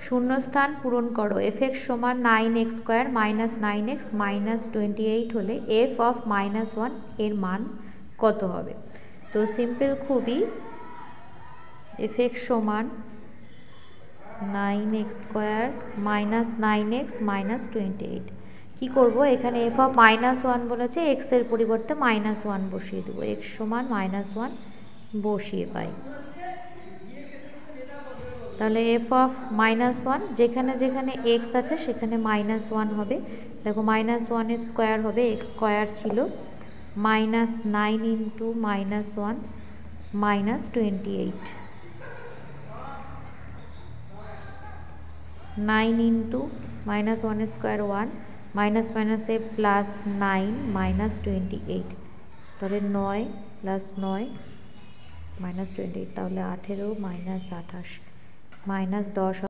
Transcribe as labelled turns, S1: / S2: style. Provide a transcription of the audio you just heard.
S1: শূন্যস্থান পূরণ করো। এফ এক্স সমান 9x square minus 9x minus 28 হলে এফ অফ -1 এর মান কত হবে? তো সিম্পল খুবই, এফ এক্স সমান 9x square minus 9x minus 28। কী করবো, এখানে এফ অফ -1 বলেছে, এক্সের পরিবর্তে -1 বসিয়ে দেবো। এক্স সমান -1 বসিয়ে পাই। তাহলে এফ অফ -1 যেখানে যেখানে এক্স আছে সেখানে -1 হবে। দেখো -1 স্কোয়ার হবে, এক্স স্কোয়ার ছিল, -9 into -1 minus 28, 9 into -1 square 1 minus মাইনাসে প্লাস 9 মাইনাস 28, তাহলে 9 প্লাস 9 মাইনাস 28, তাহলে 18 মাইনাস 28 মাইনাস 10।